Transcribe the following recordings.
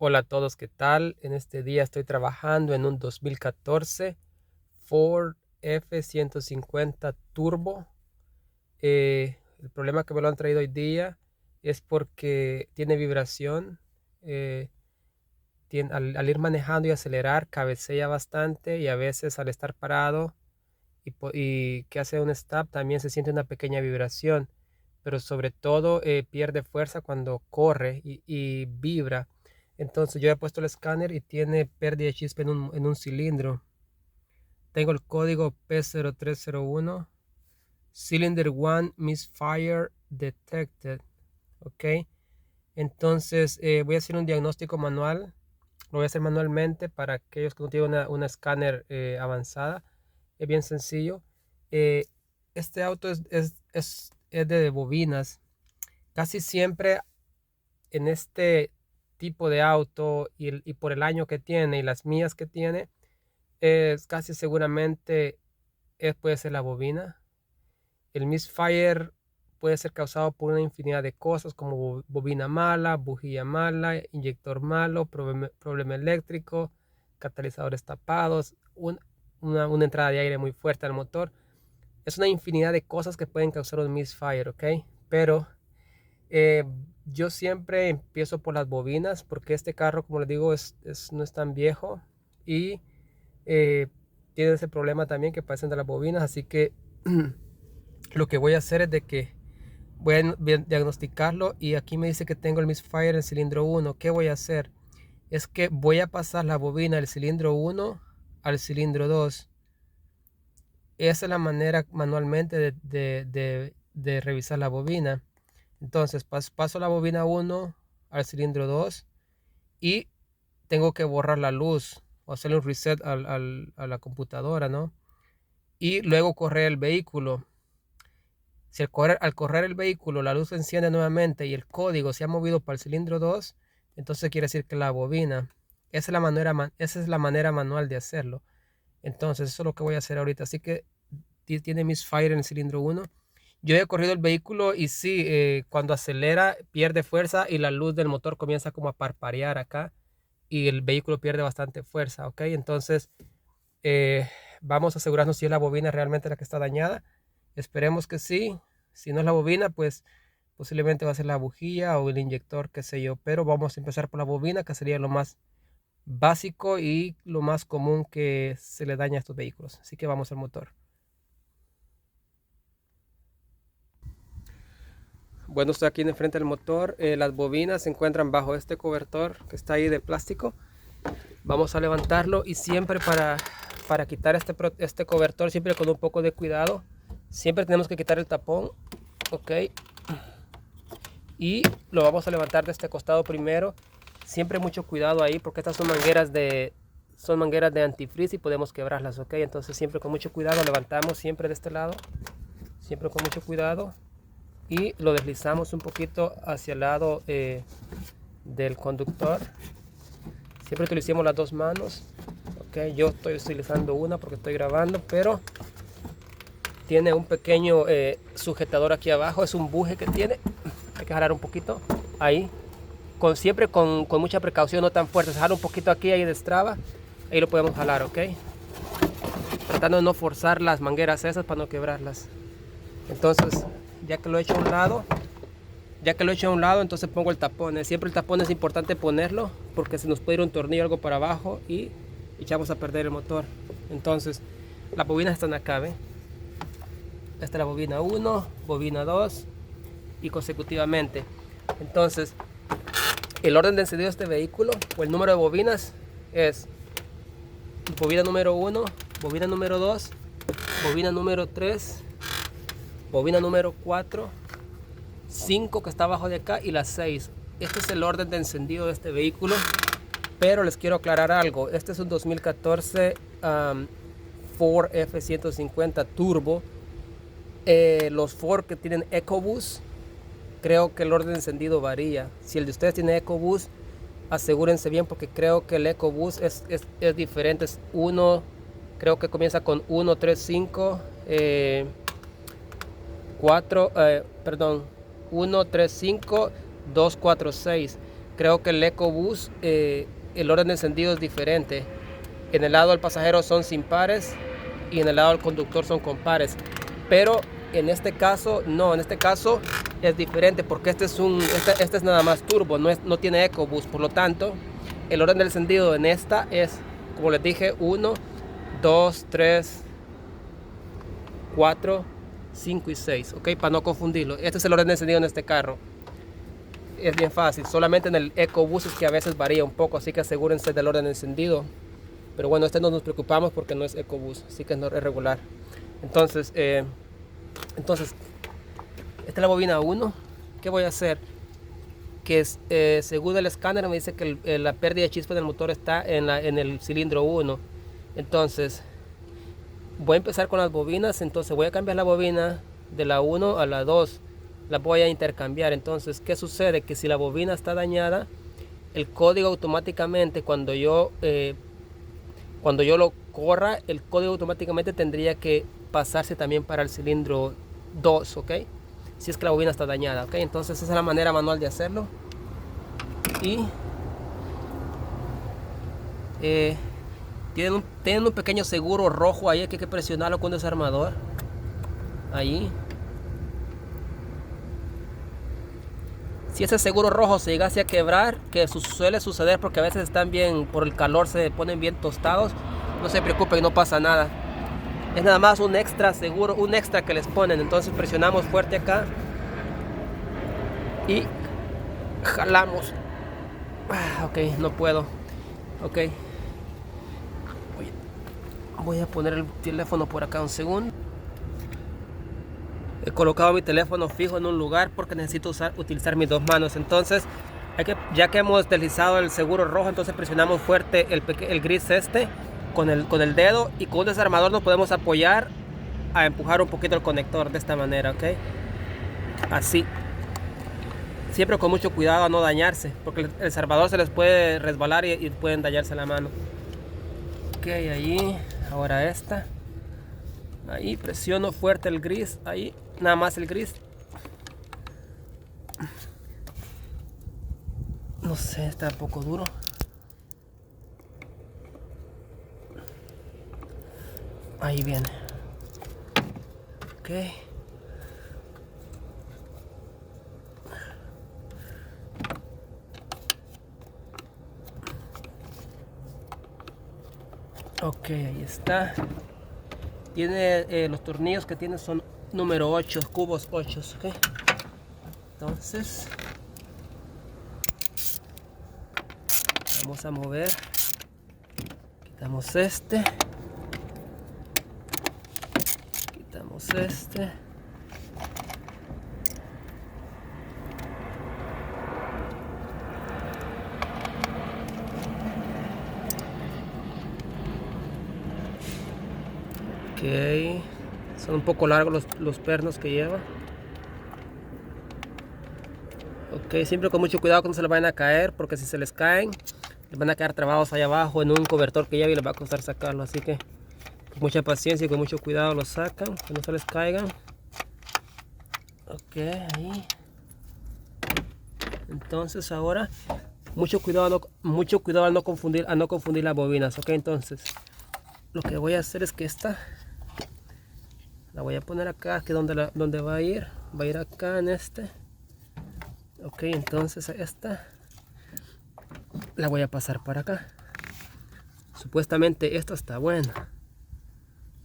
Hola a todos, ¿qué tal? En este día estoy trabajando en un 2014 Ford F-150 Turbo. El problema que me lo han traído hoy día es porque tiene vibración. eh, al ir manejando y acelerar, cabecea bastante y a veces al estar parado y que hace un stop también se siente una pequeña vibración, pero sobre todo pierde fuerza cuando corre y vibra. Entonces yo he puesto el escáner y tiene pérdida de chispa en un cilindro. Tengo el código P0301, Cylinder 1 Misfire Detected. Ok, entonces voy a hacer un diagnóstico manual. Lo voy a hacer manualmente para aquellos que no tienen una escáner avanzada. Es bien sencillo. Eh, este auto es de bobinas. Casi siempre en este tipo de auto y por el año que tiene y las millas que tiene, es casi seguramente puede ser la bobina. El misfire puede ser causado por una infinidad de cosas como bobina mala, bujía mala, inyector malo, problema eléctrico, catalizadores tapados, una entrada de aire muy fuerte al motor. Es una infinidad de cosas que pueden causar un misfire, ¿ok? Pero eh, yo siempre empiezo por las bobinas porque este carro, como les digo, no es tan viejo y eh, tiene ese problema también que padecen de las bobinas, así que lo que voy a hacer es de que voy a diagnosticarlo y aquí me dice que tengo el misfire en el cilindro 1. ¿Qué voy a hacer? Es que voy a pasar la bobina del cilindro 1 al cilindro 2. Esa es la manera manualmente de revisar la bobina. Entonces paso la bobina 1 al cilindro 2 y tengo que borrar la luz o hacerle un reset a la computadora, ¿no? Y luego correr el vehículo. Si al correr el vehículo la luz se enciende nuevamente y el código se ha movido para el cilindro 2, entonces quiere decir que la bobina. Esa es la manera manual de hacerlo. Entonces eso es lo que voy a hacer ahorita. Así que tiene misfire en el cilindro 1. Yo he corrido el vehículo y sí, cuando acelera pierde fuerza y la luz del motor comienza como a parpadear acá y el vehículo pierde bastante fuerza, ¿ok? Entonces eh, vamos a asegurarnos si es la bobina realmente la que está dañada. Esperemos que sí. Si no es la bobina, pues posiblemente va a ser la bujía o el inyector, qué sé yo. Pero vamos a empezar por la bobina, que sería lo más básico y lo más común que se le daña a estos vehículos. Así que vamos al motor. Bueno, estoy aquí en frente del motor. Las bobinas se encuentran bajo este cobertor que está ahí de plástico. Vamos a levantarlo y siempre para quitar este cobertor, siempre con un poco de cuidado. Siempre tenemos que quitar el tapón, ok. Y lo vamos a levantar de este costado primero. Siempre mucho cuidado ahí porque estas son mangueras de antifreeze y podemos quebrarlas, ok. Entonces siempre con mucho cuidado levantamos siempre de este lado, siempre con mucho cuidado y lo deslizamos un poquito hacia el lado del conductor. Siempre utilicemos las dos manos, ok. Yo estoy utilizando una porque estoy grabando, pero tiene un pequeño sujetador aquí abajo, es un buje que tiene. Hay que jalar un poquito ahí, siempre con mucha precaución, no tan fuerte. Se jala un poquito aquí, ahí destraba, ahí lo podemos jalar, ok. Tratando de no forzar las mangueras esas para no quebrarlas. Entonces, ya que lo he hecho a un lado, entonces pongo el tapón. Siempre el tapón es importante ponerlo porque se nos puede ir un tornillo o algo para abajo y echamos a perder el motor. Entonces, las bobinas están acá, ¿ve? Esta es la bobina 1, bobina 2 y consecutivamente. Entonces, el orden de encendido de este vehículo o el número de bobinas es bobina número 1, bobina número 2, bobina número 3, bobina número 4, 5 que está abajo de acá y la 6. Este es el orden de encendido de este vehículo, pero les quiero aclarar algo. Este es un 2014 Ford F-150 Turbo. Los Ford que tienen EcoBoost, creo que el orden de encendido varía. Si el de ustedes tiene EcoBoost, asegúrense bien porque creo que el EcoBoost es diferente. Es uno, creo que comienza con 1, 3, 5, 4, perdón, 1, 3, 5, 2, 4, 6. Creo que el EcoBoost, el orden de encendido es diferente. En el lado del pasajero son sin pares y en el lado del conductor son con pares. Pero en este caso, no, en este caso es diferente porque este es nada más turbo, no tiene EcoBoost. Por lo tanto, el orden del encendido en esta es, como les dije, 1, 2, 3, 4, 5 y 6, ok, para no confundirlo. Este es el orden de encendido en este carro. Es bien fácil, solamente en el EcoBoost es que a veces varía un poco, así que asegúrense del orden de encendido. Pero bueno, este no nos preocupamos porque no es EcoBoost, así que no es regular. Entonces, esta es la bobina 1. ¿Qué voy a hacer? Que según el escáner me dice que la pérdida de chispa del motor está en el cilindro 1. Entonces, voy a empezar con las bobinas. Entonces voy a cambiar la bobina de la 1 a la 2. La voy a intercambiar. Entonces, ¿qué sucede? Que si la bobina está dañada, el código automáticamente, cuando yo lo corra, el código automáticamente tendría que pasarse también para el cilindro 2, ¿ok? Si es que la bobina está dañada, ¿ok? Entonces esa es la manera manual de hacerlo. Y tienen un pequeño seguro rojo ahí que hay que presionarlo con desarmador. Ahí. Si ese seguro rojo se llegase a quebrar, que suele suceder porque a veces están bien, por el calor se ponen bien tostados, no se preocupen, no pasa nada. Es nada más un extra seguro, un extra que les ponen. Entonces presionamos fuerte acá y jalamos. Ok, no puedo. Ok. Voy a poner el teléfono por acá un segundo. He colocado mi teléfono fijo en un lugar porque necesito utilizar mis dos manos. Entonces, ya que hemos deslizado el seguro rojo, entonces presionamos fuerte el gris con el dedo, y con un desarmador nos podemos apoyar a empujar un poquito el conector de esta manera, ok. Así. Siempre con mucho cuidado a no dañarse, porque el desarmador se les puede resbalar y pueden dañarse la mano. Ok, ahí. Ahora esta. Ahí presiono fuerte el gris, ahí, nada más el gris. No sé, está un poco duro. Ahí viene. Ok. Ok, ahí está. Tiene los tornillos que tiene son número 8, cubos 8, ok. Entonces vamos a mover. Quitamos este. Quitamos este. Ok, son un poco largos los pernos que lleva. Ok, siempre con mucho cuidado que no se les vayan a caer, porque si se les caen, les van a quedar trabados ahí abajo en un cobertor que lleva y les va a costar sacarlo. Así que con mucha paciencia y con mucho cuidado los sacan, que no se les caigan. Ok, ahí. Entonces ahora mucho cuidado al no confundir las bobinas. Ok, entonces lo que voy a hacer es que esta la voy a poner acá, que donde va a ir acá en este. Ok, entonces esta la voy a pasar para acá. Supuestamente esta está buena.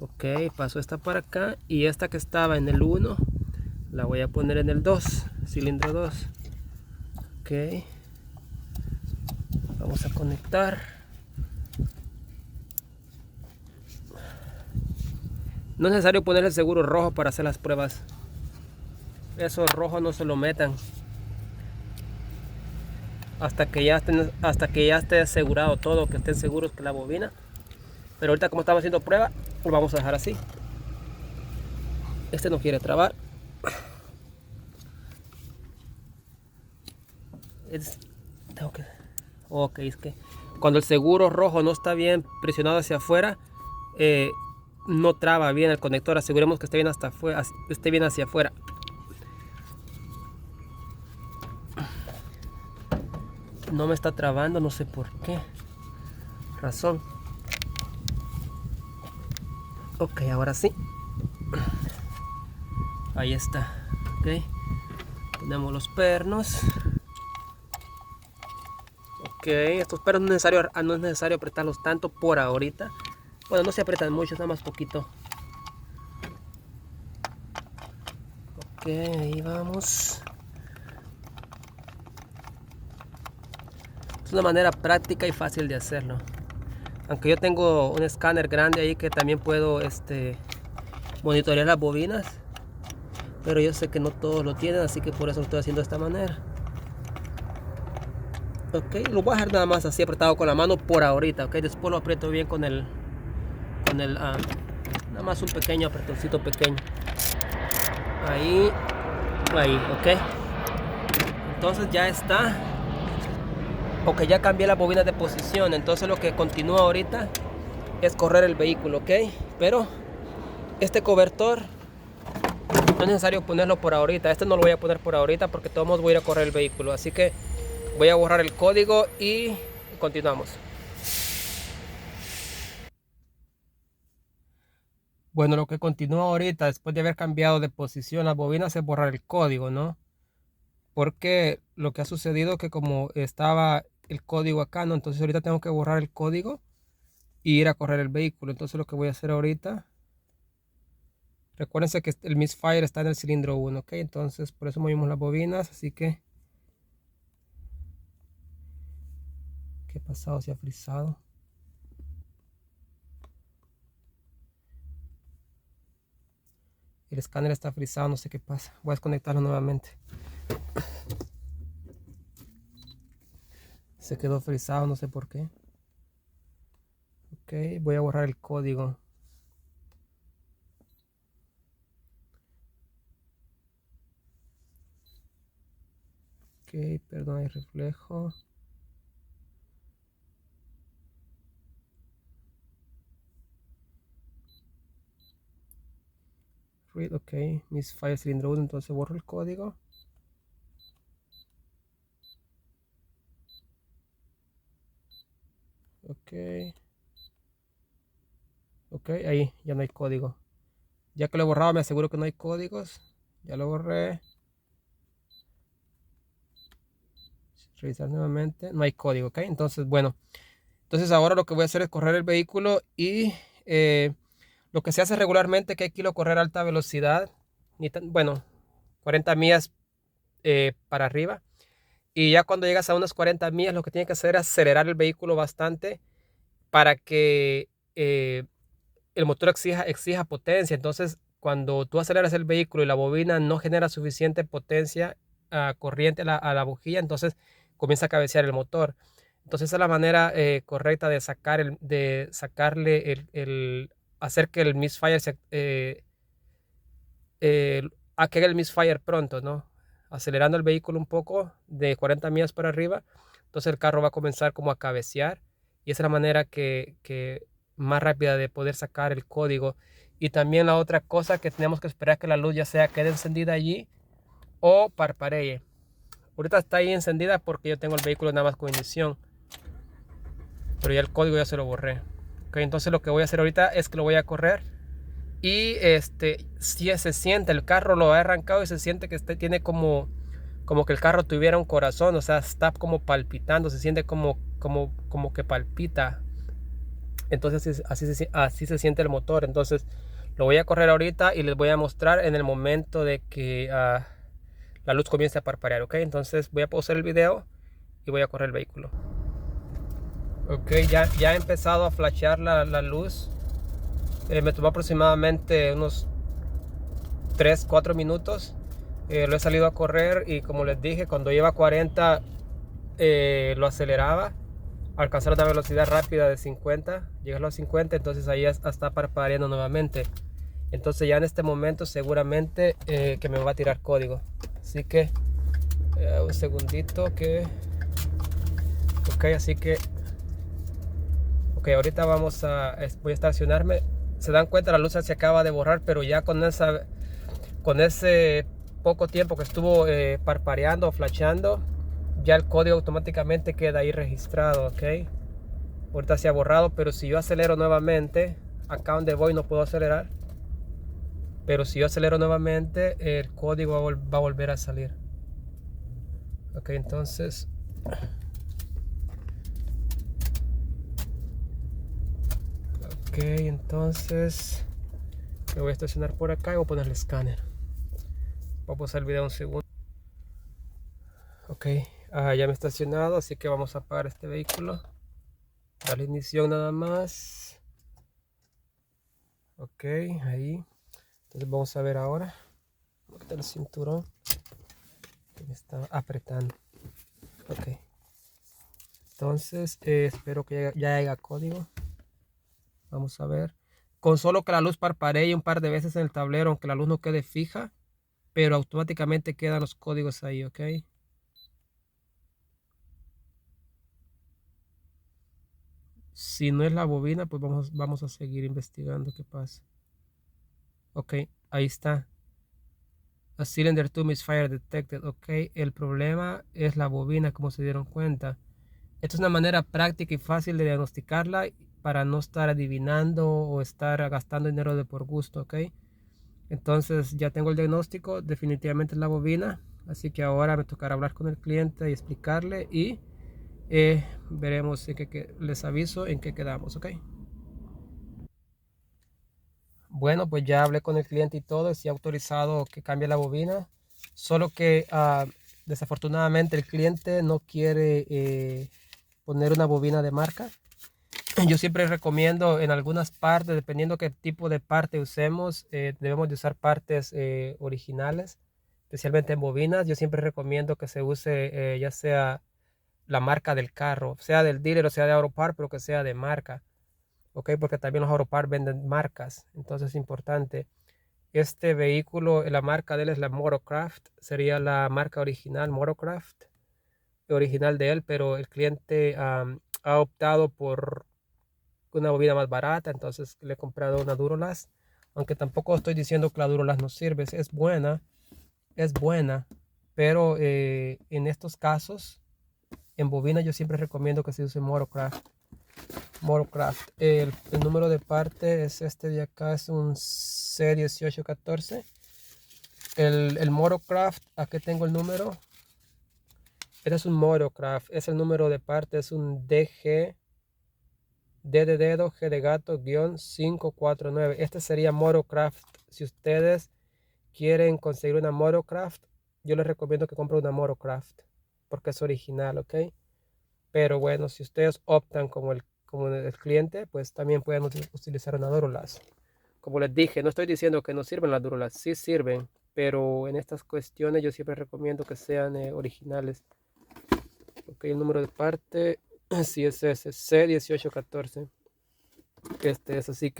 Ok, paso esta para acá, y esta que estaba en el 1 la voy a poner en el 2, cilindro 2. Ok, vamos a conectar. No es necesario poner el seguro rojo para hacer las pruebas. Eso rojo no se lo metan hasta que ya esté asegurado todo, que estén seguros que la bobina. Pero ahorita, como estamos haciendo prueba, lo vamos a dejar así. Este no quiere trabar. Ok, es que cuando el seguro rojo no está bien presionado hacia afuera, no traba bien el conector. Aseguremos que esté bien hasta afuera, esté bien hacia afuera. no me está trabando, no sé por qué razón. Ok, ahora sí. Ahí está. Ok, ponemos los pernos. Ok, estos pernos no es necesario apretarlos tanto por ahorita. Bueno, no se apretan mucho, nada más poquito. Ok, ahí vamos. Es una manera práctica y fácil de hacerlo. Aunque yo tengo un escáner grande ahí que también puedo monitorear las bobinas. Pero yo sé que no todos lo tienen, así que por eso lo estoy haciendo de esta manera. Ok, lo voy a dejar nada más así apretado con la mano por ahorita. Ok, después lo aprieto bien con el nada más un pequeño apretoncito pequeño. Ahí, ok. Entonces ya está. Ok, ya cambié la bobina de posición. Entonces lo que continúa ahorita es correr el vehículo, ok. Pero este cobertor no es necesario ponerlo por ahorita. Este no lo voy a poner por ahorita porque de todos modos voy a ir a correr el vehículo. Así que voy a borrar el código y continuamos. Bueno, lo que continúa ahorita, después de haber cambiado de posición las bobinas, es borrar el código, ¿no? Porque lo que ha sucedido es que como estaba el código acá, ¿no? Entonces ahorita tengo que borrar el código y ir a correr el vehículo. Entonces lo que voy a hacer ahorita, recuérdense que el misfire está en el cilindro 1, ¿ok? Entonces por eso movimos las bobinas, así que... ¿Qué ha pasado? Se ha frizado. El escáner está frizado, no sé qué pasa. Voy a desconectarlo nuevamente. Se quedó frizado, no sé por qué. Ok, voy a borrar el código. Ok, perdón el reflejo. Read, ok, misfire cilindro 1, entonces borro el código. Ok. Ok, ahí ya no hay código. Ya que lo he borrado me aseguro que no hay códigos. Ya lo borré. Revisar nuevamente. No hay código, ok. Entonces, bueno. Entonces ahora lo que voy a hacer es correr el vehículo y lo que se hace regularmente que hay que irlo a correr a alta velocidad. Bueno, 40 millas para arriba. Y ya cuando llegas a unas 40 millas lo que tienes que hacer es acelerar el vehículo bastante para que el motor exija potencia. Entonces, cuando tú aceleras el vehículo y la bobina no genera suficiente potencia corriente a la bujía, entonces comienza a cabecear el motor. Entonces, esa es la manera correcta de sacarle hacer que el misfire a que haga el misfire pronto, ¿no? Acelerando el vehículo un poco de 40 millas para arriba, entonces el carro va a comenzar como a cabecear y esa es la manera que más rápida de poder sacar el código. Y también la otra cosa que tenemos que esperar que la luz ya sea quede encendida allí o parpadee. Ahorita está ahí encendida porque yo tengo el vehículo nada más con ignición, pero ya el código ya se lo borré. Ok, entonces lo que voy a hacer ahorita es que lo voy a correr y si se siente, el carro lo ha arrancado y se siente que tiene como que el carro tuviera un corazón, o sea, está como palpitando, se siente como que palpita. Entonces así se siente el motor. Entonces lo voy a correr ahorita y les voy a mostrar en el momento de que la luz comience a parpadear, ok. Entonces voy a pausar el video y voy a correr el vehículo. Ok, ya ha empezado a flashear la luz. Me tomó aproximadamente unos 3-4 minutos. Lo he salido a correr y como les dije, cuando lleva 40 lo aceleraba, alcanzar una velocidad rápida de 50, llegar a los 50, entonces ahí ya está parpadeando nuevamente. Entonces ya en este momento seguramente que me va a tirar código. Así que un segundito que... Ok, así que... Ok, ahorita voy a estacionarme. Se dan cuenta, la luz se acaba de borrar, pero ya con ese poco tiempo que estuvo parpadeando o flasheando, ya el código automáticamente queda ahí registrado, ok. Ahorita se ha borrado, pero si yo acelero nuevamente, acá donde voy no puedo acelerar, pero si yo acelero nuevamente el código va a volver a salir. Ok, entonces me voy a estacionar por acá y voy a poner el escáner. Voy a pausar el video un segundo. Ok, ya me he estacionado, así que vamos a apagar este vehículo. Dale ignición nada más. Ok, ahí. Entonces vamos a ver ahora. Voy a quitar el cinturón que me está apretando. Ok. Entonces espero que ya haya código. Vamos a ver. Con solo que la luz parpadee un par de veces en el tablero, aunque la luz no quede fija, pero automáticamente quedan los códigos ahí, ok. Si no es la bobina, pues vamos a seguir investigando qué pasa. Ok, ahí está. A cylinder 2 misfire detected. Ok, el problema es la bobina, como se dieron cuenta. Esta es una manera práctica y fácil de diagnosticarla para no estar adivinando o estar gastando dinero de por gusto, ok. Entonces ya tengo el diagnóstico, definitivamente es la bobina. Así que ahora me tocará hablar con el cliente y explicarle y veremos les aviso en qué quedamos, ok. Bueno, pues ya hablé con el cliente y todo, y sí ha autorizado que cambie la bobina, solo que desafortunadamente el cliente no quiere poner una bobina de marca. Yo siempre recomiendo en algunas partes, dependiendo qué tipo de parte usemos, debemos de usar partes originales, especialmente en bobinas. Yo siempre recomiendo que se use ya sea la marca del carro, sea del dealer o sea de Auropar, pero que sea de marca. Ok, porque también los Auropar venden marcas, entonces es importante. Este vehículo, la marca de él es la Motocraft, sería la marca original, Motocraft, original de él, pero el cliente ha optado por una bobina más barata, entonces le he comprado una Durolast, aunque tampoco estoy diciendo que la Durolast no sirve, es buena, pero en estos casos, en bobina yo siempre recomiendo que se use Motocraft. El número de parte es este de acá, es un C1814. El Motocraft, aquí tengo el número. Este es un Motocraft, es el número de parte, es un DG, D de dedo, G de gato, guión 549. Este sería Motocraft. Si ustedes quieren conseguir una Motocraft, yo les recomiendo que compren una Motocraft, porque es original, ¿ok? Pero bueno, si ustedes optan como el cliente, pues también pueden utilizar una Durolast. Como les dije, no estoy diciendo que no sirven las Durolast, sí sirven, pero en estas cuestiones yo siempre recomiendo que sean originales. Ok, el número de parte, sí es ese, C1814. Este es, así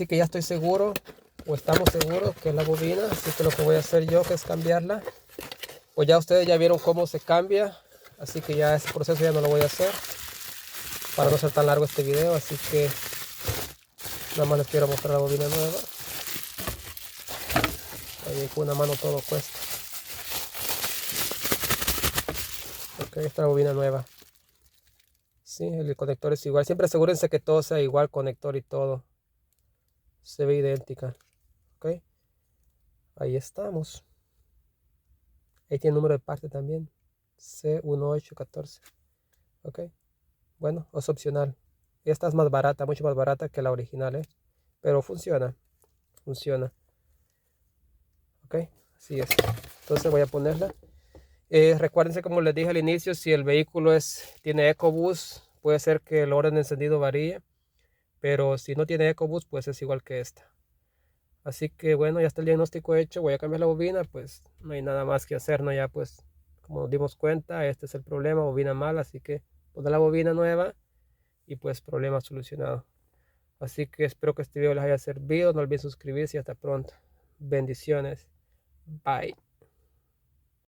que ya estoy seguro, o estamos seguros que es la bobina, así que lo que voy a hacer yo que es cambiarla. Pues ya ustedes ya vieron cómo se cambia, así que ya ese proceso ya no lo voy a hacer para no ser tan largo este video, así que nada más les quiero mostrar la bobina nueva. Ahí con una mano todo cuesta. Ok, esta es la bobina nueva. Sí, el conector es igual. Siempre asegúrense que todo sea igual, conector y todo. Se ve idéntica. Ok, ahí estamos. Ahí tiene el número de parte también. C1814. Ok, bueno, es opcional. Esta es más barata, mucho más barata que la original, ¿eh? Pero funciona. Funciona. Ok, así es. Entonces voy a ponerla. Recuérdense, como les dije al inicio, si el vehículo tiene EcoBoost, puede ser que el orden de encendido varíe, pero si no tiene EcoBoost, pues es igual que esta. Así que bueno, ya está el diagnóstico hecho, voy a cambiar la bobina, pues no hay nada más que hacer, ¿no? Ya pues, como nos dimos cuenta, este es el problema, bobina mala, así que poner la bobina nueva y pues problema solucionado. Así que espero que este video les haya servido, no olviden suscribirse y hasta pronto. Bendiciones. Bye.